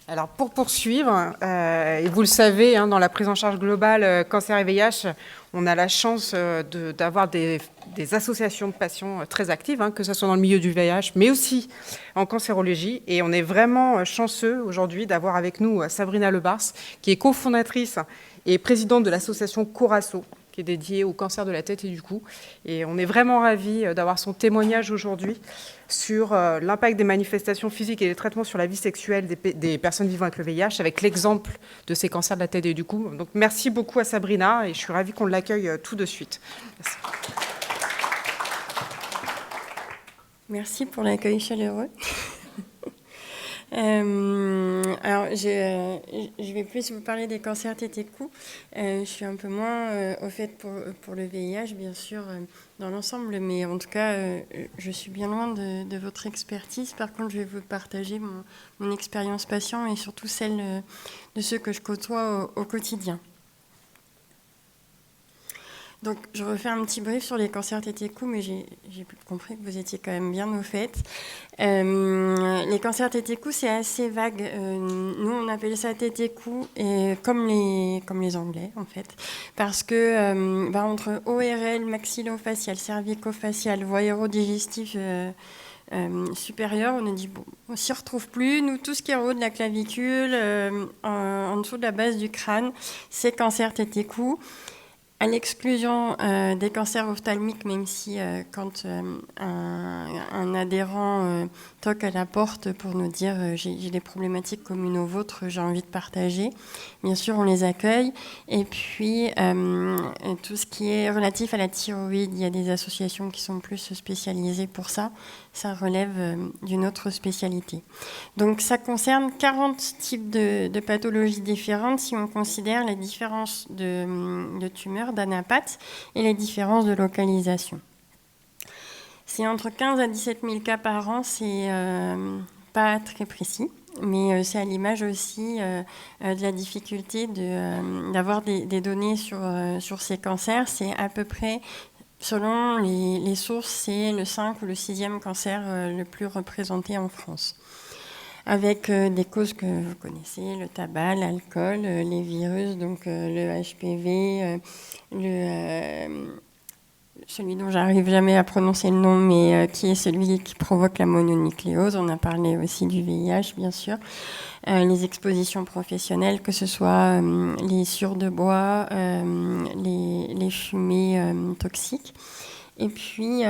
Alors pour poursuivre, et vous le savez, dans la prise en charge globale cancer et VIH, on a la chance d'avoir des associations de patients très actives, que ce soit dans le milieu du VIH, mais aussi en cancérologie. Et on est vraiment chanceux aujourd'hui d'avoir avec nous Sabrina Lebars, qui est cofondatrice et présidente de l'association Corasso, qui est dédiée au cancer de la tête et du cou. Et on est vraiment ravis d'avoir son témoignage aujourd'hui sur l'impact des manifestations physiques et des traitements sur la vie sexuelle des personnes vivant avec le VIH, avec l'exemple de ces cancers de la tête et du cou. Donc merci beaucoup à Sabrina et je suis ravie qu'on l'accueille tout de suite. Merci. Merci pour l'accueil chaleureux. Alors, je vais plus vous parler des cancers tête et cou. Je suis un peu moins au fait pour le VIH, bien sûr, dans l'ensemble, mais en tout cas, je suis bien loin de votre expertise. Par contre, je vais vous partager mon expérience patient et surtout celle de ceux que je côtoie au quotidien. Donc, je refais un petit brief sur les cancers tête et cou, mais j'ai compris que vous étiez quand même bien au fait. Les cancers tête et cou, c'est assez vague. Nous, on appelle ça tête et cou, et comme les Anglais, en fait. Parce que entre ORL, maxillofacial, cervico-facial, voie aérodigestive supérieure, on a dit, bon, on s'y retrouve plus. Nous, tout ce qui est en haut de la clavicule, en dessous de la base du crâne, c'est cancer tête et cou. À l'exclusion des cancers ophtalmiques, même si quand un adhérent toque à la porte pour nous dire j'ai des problématiques communes aux vôtres, j'ai envie de partager, bien sûr on les accueille. Et puis tout ce qui est relatif à la thyroïde, il y a des associations qui sont plus spécialisées pour ça. Ça relève d'une autre spécialité. Donc ça concerne 40 types de pathologies différentes si on considère les différences de tumeurs, d'anapathes et les différences de localisation. C'est entre 15 à 17 000 cas par an, c'est pas très précis, mais c'est à l'image aussi de la difficulté d'avoir des données sur ces cancers. C'est à peu près, selon les sources, c'est le 5 ou le 6e cancer le plus représenté en France. Avec des causes que vous connaissez, le tabac, l'alcool, les virus, donc le HPV, celui dont j'arrive jamais à prononcer le nom, mais qui est celui qui provoque la mononucléose. On a parlé aussi du VIH, bien sûr. Les expositions professionnelles, que ce soit les sciures de bois, les fumées toxiques, et puis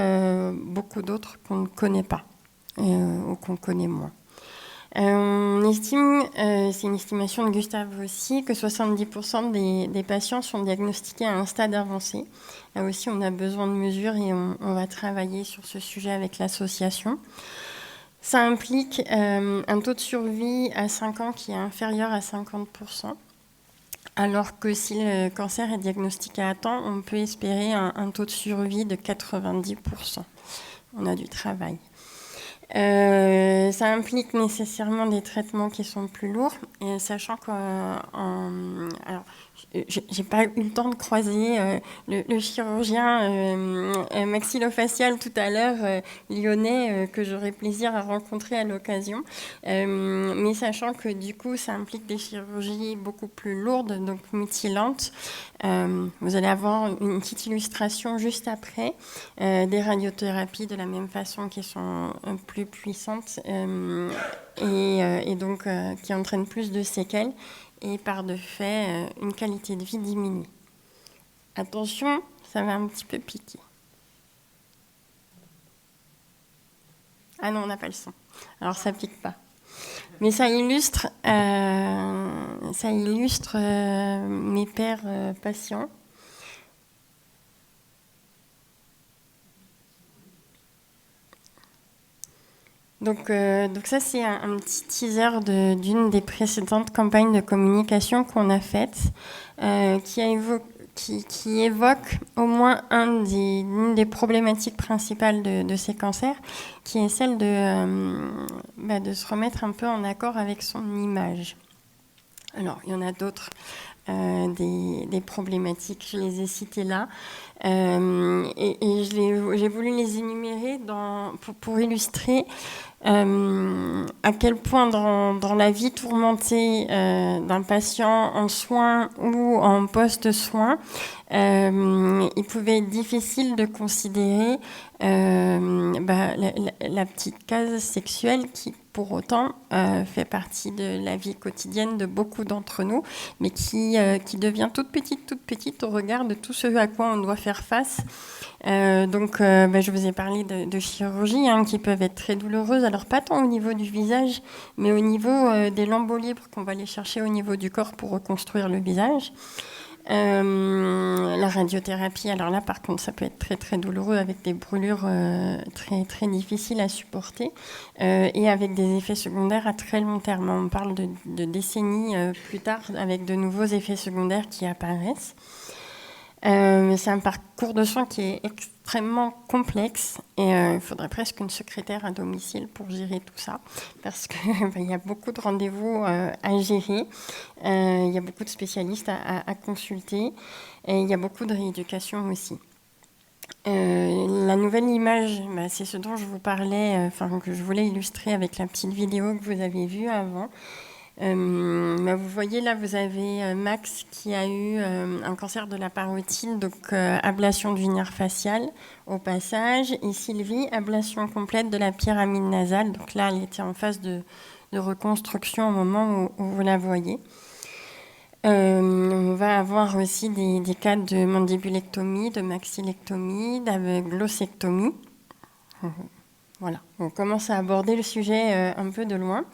beaucoup d'autres qu'on ne connaît pas ou qu'on connaît moins. On estime, c'est une estimation de Gustave aussi, que 70% des patients sont diagnostiqués à un stade avancé. Là aussi, on a besoin de mesures et on va travailler sur ce sujet avec l'association. Ça implique un taux de survie à 5 ans qui est inférieur à 50%, alors que si le cancer est diagnostiqué à temps, on peut espérer un taux de survie de 90%. On a du travail. Ça implique nécessairement des traitements qui sont plus lourds, et sachant alors, j'ai pas eu le temps de croiser le chirurgien maxillofacial tout à l'heure, lyonnais, que j'aurai plaisir à rencontrer à l'occasion. Mais sachant que du coup, ça implique des chirurgies beaucoup plus lourdes, donc mutilantes. Vous allez avoir une petite illustration juste après, des radiothérapies de la même façon qui sont plus puissantes et donc qui entraînent plus de séquelles et par de fait une qualité de vie diminue. Attention, ça va un petit peu piquer. Ah non, on n'a pas le son. Alors ça pique pas. Mais ça illustre mes pères patients. Donc ça, c'est un petit teaser d'une des précédentes campagnes de communication qu'on a faites, qui évoque au moins une des problématiques principales de ces cancers, qui est celle de se remettre un peu en accord avec son image. Alors, il y en a d'autres des problématiques. Je les ai citées là. Et j'ai voulu les énumérer pour illustrer à quel point dans la vie tourmentée d'un patient en soins ou en post-soins, il pouvait être difficile de considérer la petite case sexuelle qui, pour autant, fait partie de la vie quotidienne de beaucoup d'entre nous, mais qui devient toute petite au regard de tout ce à quoi on doit faire face. Je vous ai parlé de chirurgies qui peuvent être très douloureuses, alors pas tant au niveau du visage, mais au niveau des lambeaux libres qu'on va aller chercher au niveau du corps pour reconstruire le visage. La radiothérapie, alors là par contre ça peut être très très douloureux avec des brûlures très très difficiles à supporter et avec des effets secondaires à très long terme. On parle de décennies plus tard avec de nouveaux effets secondaires qui apparaissent. C'est un parcours de soins qui est extrêmement complexe et il faudrait presque une secrétaire à domicile pour gérer tout ça parce qu'il y a beaucoup de rendez-vous à gérer, il y a beaucoup de spécialistes à consulter et il y a beaucoup de rééducation aussi. La nouvelle image, c'est ce dont je vous parlais, que je voulais illustrer avec la petite vidéo que vous avez vue avant. Vous voyez là, vous avez Max qui a eu un cancer de la parotide, donc ablation du nerf facial au passage, et Sylvie, ablation complète de la pyramide nasale. Donc là, elle était en phase de reconstruction au moment où vous la voyez. On va avoir aussi des cas de mandibulectomie, de maxillectomie, d'aveuglossectomie. Voilà, on commence à aborder le sujet un peu de loin.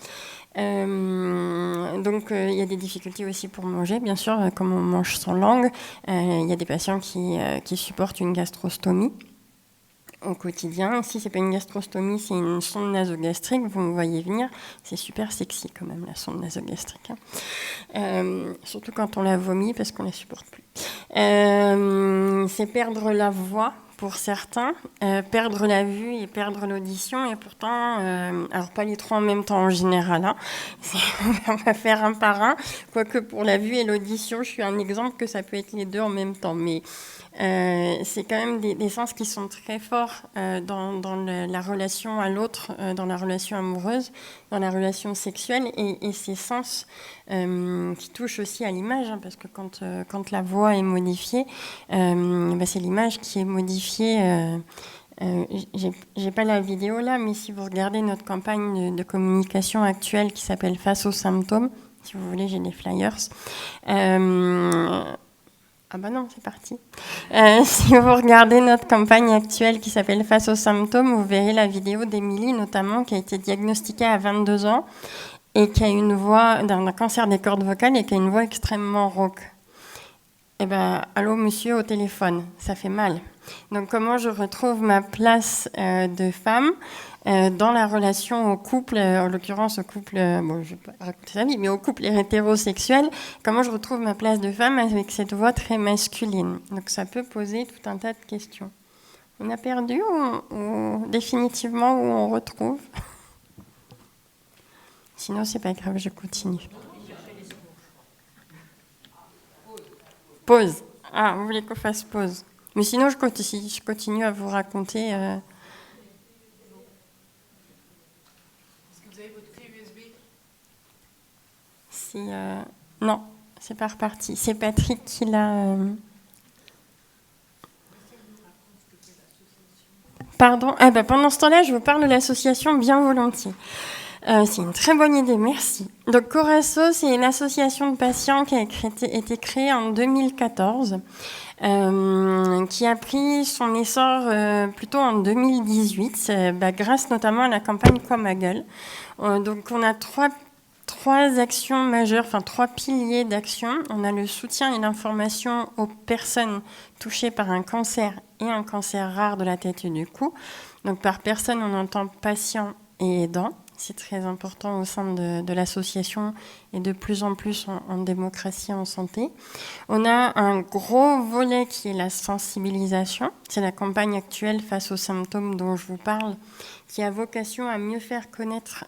Il y a des difficultés aussi pour manger, bien sûr, comme on mange sans langue. Il y a des patients qui supportent une gastrostomie au quotidien. Si ce n'est pas une gastrostomie, c'est une sonde nasogastrique, vous me voyez venir. C'est super sexy quand même, la sonde nasogastrique. Surtout quand on la vomit, parce qu'on ne la supporte plus. C'est perdre la voix pour certains, perdre la vue et perdre l'audition, et pourtant, alors pas les trois en même temps en général, on va faire un par un, quoique pour la vue et l'audition, je suis un exemple que ça peut être les deux en même temps, mais c'est quand même des sens qui sont très forts dans la relation à l'autre, dans la relation amoureuse, dans la relation sexuelle, et ces sens qui touchent aussi à l'image, parce que quand la voix est modifiée, c'est l'image qui est modifiée. J'ai pas la vidéo là, mais si vous regardez notre campagne de communication actuelle qui s'appelle Face aux symptômes, si vous voulez, j'ai des flyers. Ah bah non, c'est parti. Si vous regardez notre campagne actuelle qui s'appelle Face aux symptômes, vous verrez la vidéo d'Émilie notamment, qui a été diagnostiquée à 22 ans et qui a une voix d'un cancer des cordes vocales et qui a une voix extrêmement rauque. Eh ben, allô monsieur au téléphone, ça fait mal. Donc comment je retrouve ma place de femme dans la relation au couple, en l'occurrence au couple, je ne vais pas raconter sa vie, mais au couple hétérosexuel, comment je retrouve ma place de femme avec cette voix très masculine. Donc ça peut poser tout un tas de questions. On a perdu ou définitivement où on retrouve? Sinon c'est pas grave, je continue. Pause. Ah, vous voulez qu'on fasse pause? Mais sinon, je continue à vous raconter. Est-ce que vous avez votre clé USB? Non, c'est pas reparti. C'est Patrick qui l'a. Pardon. Pendant ce temps-là, je vous parle de l'association bien volontiers. C'est une très bonne idée, merci. Donc Corasso, c'est une association de patients qui a été créée en 2014, qui a pris son essor plutôt en 2018, grâce notamment à la campagne Quoi ma gueule. Donc on a trois actions majeures, trois piliers d'action. On a le soutien et l'information aux personnes touchées par un cancer et un cancer rare de la tête et du cou. Donc par personne, on entend patient et aidant. c'est très important au sein de l'association et de plus en plus en démocratie en santé. On a un gros volet qui est la sensibilisation. C'est la campagne actuelle face aux symptômes dont je vous parle, qui a vocation à mieux faire connaître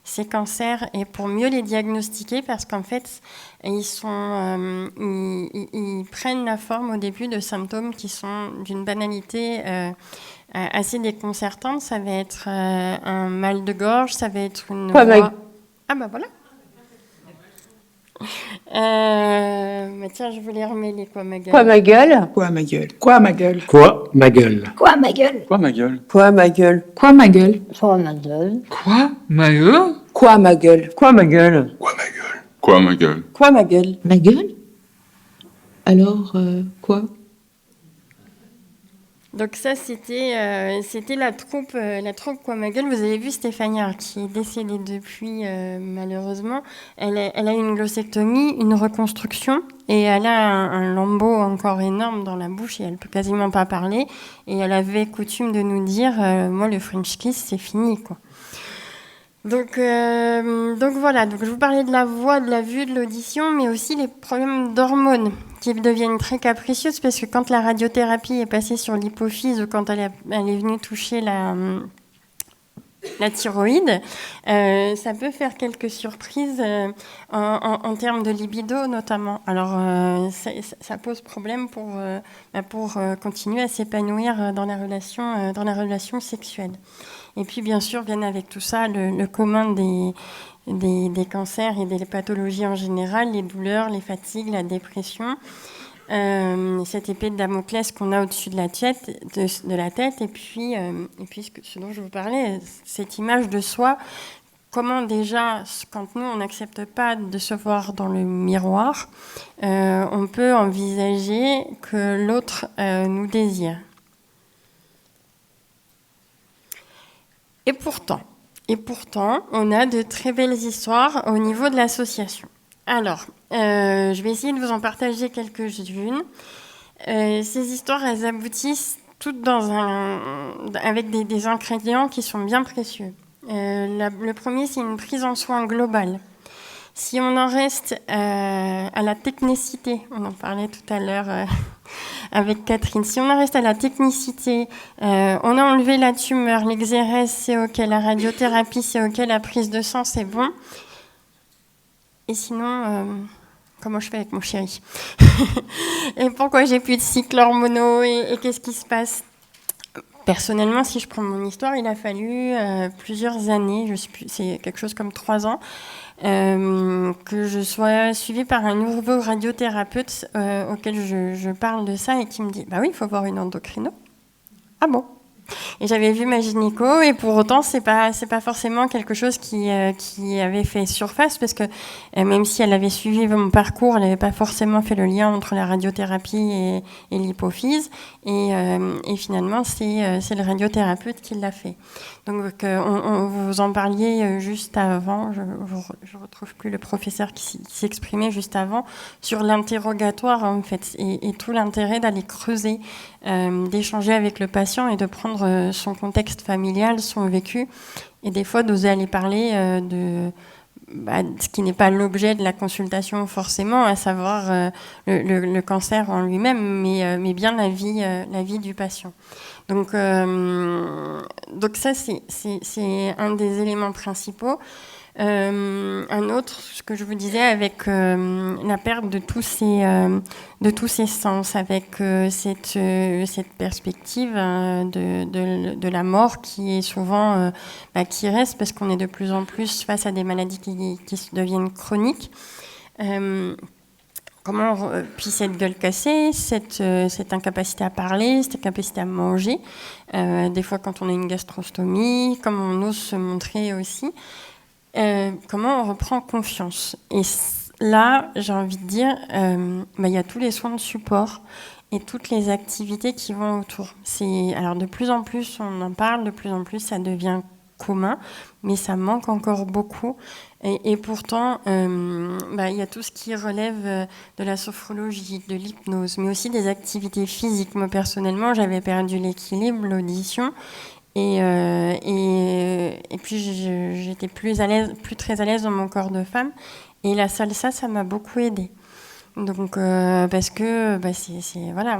ces cancers et pour mieux les diagnostiquer, parce qu'en fait, ils prennent la forme au début de symptômes qui sont d'une banalité assez déconcertante. Ça va être un mal de gorge, ça va être une voix... Ah bah voilà. Tiens, je voulais remêler quoi ma gueule. Quoi ma gueule? Quoi ma gueule? Quoi ma gueule? Quoi ma gueule? Quoi ma gueule? Quoi ma gueule? Quoi ma gueule? Quoi ma gueule? Quoi ma gueule? Quoi ma gueule? Quoi ma gueule? Quoi ma gueule? Quoi ma gueule? Quoi ma gueule? Quoi ma gueule? Ma gueule? Alors, quoi? Donc ça, c'était la troupe Quoi ma gueule. Vous avez vu Stéphanie, qui est décédée depuis, malheureusement. Elle a eu une glossectomie, une reconstruction, et elle a un lambeau encore énorme dans la bouche, et elle peut quasiment pas parler. Et elle avait coutume de nous dire, moi, le French kiss, c'est fini, quoi. Donc voilà, donc je vous parlais de la voix, de la vue, de l'audition, mais aussi les problèmes d'hormones qui deviennent très capricieuses, parce que quand la radiothérapie est passée sur l'hypophyse ou quand elle est venue toucher la thyroïde, ça peut faire quelques surprises en termes de libido notamment. Alors ça pose problème pour continuer à s'épanouir dans la relation sexuelle. Et puis bien sûr viennent avec tout ça le commun des cancers et des pathologies en général, les douleurs, les fatigues, la dépression. Cette épée de Damoclès qu'on a au-dessus de la tête, et puis ce dont je vous parlais, cette image de soi. Comment déjà, quand nous on n'accepte pas de se voir dans le miroir, on peut envisager que l'autre nous désire. Et pourtant, on a de très belles histoires au niveau de l'association. Alors, je vais essayer de vous en partager quelques-unes. Ces histoires, elles aboutissent toutes avec des ingrédients qui sont bien précieux. Le premier, c'est une prise en soin globale. Si on en reste à la technicité, on en parlait tout à l'heure avec Catherine, si on en reste à la technicité, on a enlevé la tumeur, l'exérèse, c'est OK, la radiothérapie, c'est OK, la prise de sang, c'est bon. Et sinon, comment je fais avec mon chéri? Et pourquoi j'ai plus de cycles hormonaux et qu'est-ce qui se passe? Personnellement, si je prends mon histoire, il a fallu plusieurs années, c'est quelque chose comme 3 ans, que je sois suivie par un nouveau radiothérapeute auquel je parle de ça et qui me dit « Bah oui, il faut voir une endocrino. » Ah bon? Et j'avais vu ma gynéco et pour autant c'est pas forcément quelque chose qui avait fait surface, parce que même si elle avait suivi mon parcours, elle n'avait pas forcément fait le lien entre la radiothérapie et l'hypophyse et finalement c'est le radiothérapeute qui l'a fait. Donc on vous en parliez juste avant, je retrouve plus le professeur qui s'exprimait juste avant sur l'interrogatoire en fait et tout l'intérêt d'aller creuser, d'échanger avec le patient et de prendre son contexte familial, son vécu, et des fois d'oser aller parler de ce qui n'est pas l'objet de la consultation forcément, à savoir le cancer en lui-même, mais bien la vie du patient. Donc ça, c'est un des éléments principaux. Un autre, ce que je vous disais, avec la perte de tous ces sens, avec cette perspective de la mort qui est souvent qui reste, parce qu'on est de plus en plus face à des maladies qui deviennent chroniques. Puis cette gueule cassée, cette incapacité à parler, cette incapacité à manger, des fois quand on a une gastrostomie, comme on ose se montrer aussi. Comment on reprend confiance? Et là, j'ai envie de dire, y a tous les soins de support et toutes les activités qui vont autour. Alors de plus en plus, on en parle, de plus en plus, ça devient commun, mais ça manque encore beaucoup. Et pourtant, y a tout ce qui relève de la sophrologie, de l'hypnose, mais aussi des activités physiques. Moi, personnellement, j'avais perdu l'équilibre, l'audition. Et puis j'étais plus très à l'aise dans mon corps de femme. Et la salsa, ça m'a beaucoup aidée. Donc, parce que voilà,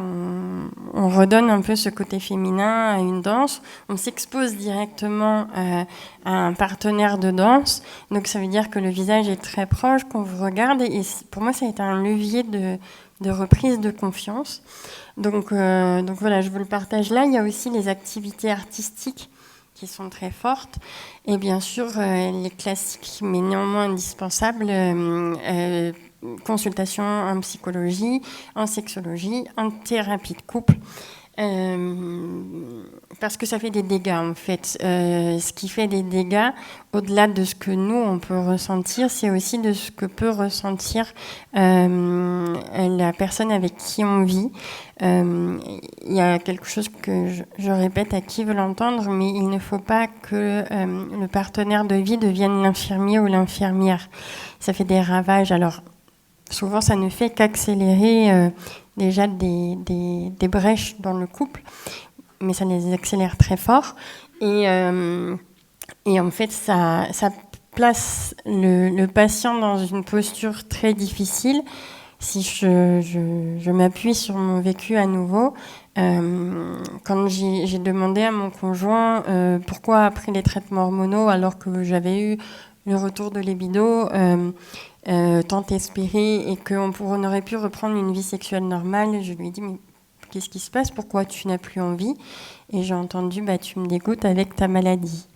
on redonne un peu ce côté féminin à une danse. On s'expose directement à un partenaire de danse. Donc, ça veut dire que le visage est très proche, qu'on vous regarde. Et pour moi, ça a été un levier de reprise de confiance. Donc voilà, je vous le partage là. Il y a aussi les activités artistiques qui sont très fortes. Et bien sûr, les classiques, mais néanmoins indispensables, consultation en psychologie, en sexologie, en thérapie de couple. Parce que ça fait des dégâts en fait. Ce qui fait des dégâts, au-delà de ce que nous on peut ressentir, c'est aussi de ce que peut ressentir la personne avec qui on vit. Il y a quelque chose que je répète à qui veut l'entendre, mais il ne faut pas que le partenaire de vie devienne l'infirmier ou l'infirmière. Ça fait des ravages. Alors souvent ça ne fait qu'accélérer déjà des brèches dans le couple, mais ça les accélère très fort. Et en fait, ça place le patient dans une posture très difficile. Si je m'appuie sur mon vécu à nouveau, quand j'ai demandé à mon conjoint pourquoi après les traitements hormonaux, alors que j'avais eu le retour de libido, tant espéré, et qu'on aurait pu reprendre une vie sexuelle normale, je lui ai dit mais qu'est-ce qui se passe, pourquoi tu n'as plus envie? Et j'ai entendu tu me dégoûtes avec ta maladie.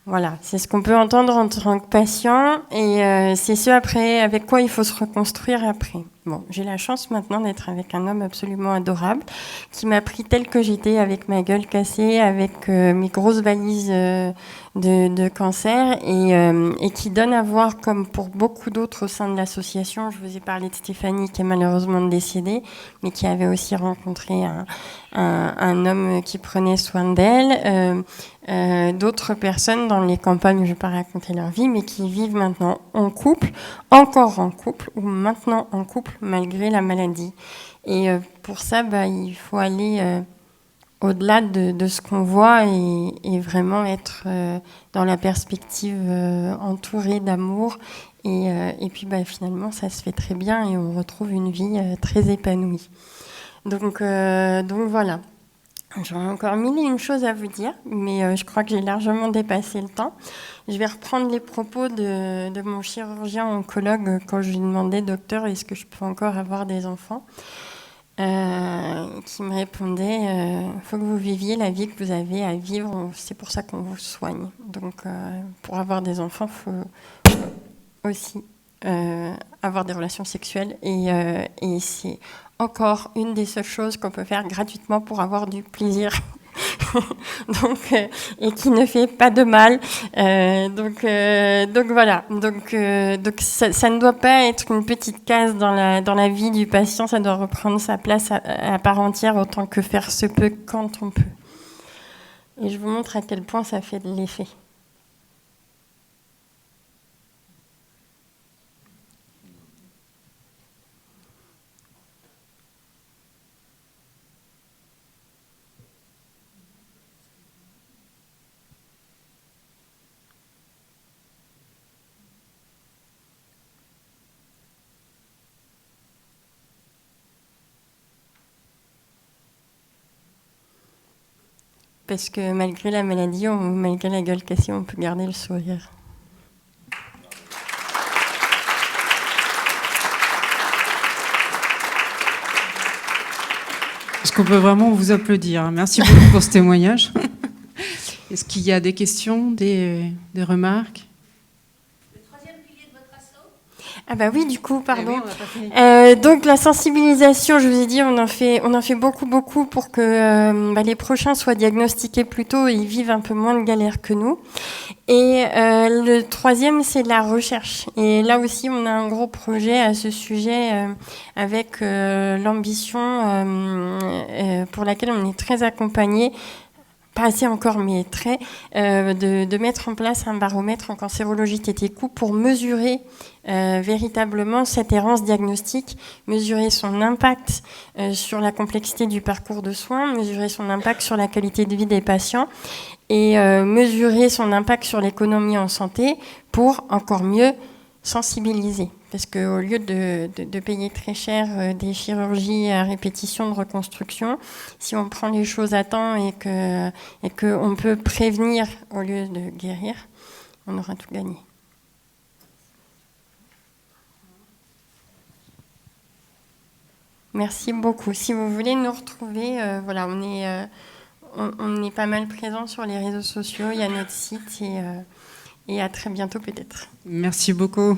Voilà, c'est ce qu'on peut entendre en tant que patient, et c'est ce avec quoi il faut se reconstruire après. Bon, j'ai la chance maintenant d'être avec un homme absolument adorable qui m'a pris telle que j'étais, avec ma gueule cassée, avec mes grosses valises de cancer, et qui donne à voir, comme pour beaucoup d'autres au sein de l'association. Je vous ai parlé de Stéphanie qui est malheureusement décédée, mais qui avait aussi rencontré un homme qui prenait soin d'elle. D'autres personnes dans les campagnes, je ne vais pas raconter leur vie, mais qui vivent maintenant en couple, encore en couple, ou maintenant en couple malgré la maladie. Et pour ça, il faut aller au-delà de ce qu'on voit, et vraiment être dans la perspective entourée d'amour. Et puis finalement, ça se fait très bien et on retrouve une vie très épanouie. Donc voilà. J'aurais encore mille et une choses à vous dire, mais je crois que j'ai largement dépassé le temps. Je vais reprendre les propos de mon chirurgien oncologue quand je lui demandais, docteur, est-ce que je peux encore avoir des enfants, qui me répondait, faut que vous viviez la vie que vous avez à vivre, c'est pour ça qu'on vous soigne. Donc pour avoir des enfants, il faut aussi avoir des relations sexuelles, et c'est encore une des seules choses qu'on peut faire gratuitement pour avoir du plaisir. Et qui ne fait pas de mal. Donc voilà. Donc ça ne doit pas être une petite case dans la vie du patient. Ça doit reprendre sa place à part entière, autant que faire se peut quand on peut. Et je vous montre à quel point ça fait de l'effet. Parce que malgré la maladie, malgré la gueule cassée, on peut garder le sourire. Est-ce qu'on peut vraiment vous applaudir? Merci beaucoup pour ce témoignage. Est-ce qu'il y a des questions, des remarques? Ah oui, du coup, pardon. Donc la sensibilisation, je vous ai dit, on en fait beaucoup pour que les prochains soient diagnostiqués plus tôt et ils vivent un peu moins de galères que nous. Et le troisième, c'est la recherche. Et là aussi, on a un gros projet à ce sujet avec l'ambition pour laquelle on est très accompagné pas assez encore, mais très, de mettre en place un baromètre en cancérologie TT-coup pour mesurer véritablement cette errance diagnostique, mesurer son impact sur la complexité du parcours de soins, mesurer son impact sur la qualité de vie des patients et mesurer son impact sur l'économie en santé pour encore mieux sensibiliser. Parce qu'au lieu de payer très cher des chirurgies à répétition de reconstruction, si on prend les choses à temps et qu'on peut prévenir au lieu de guérir, on aura tout gagné. Merci beaucoup. Si vous voulez nous retrouver, voilà, on est pas mal présent sur les réseaux sociaux, il y a notre site et à très bientôt peut-être. Merci beaucoup.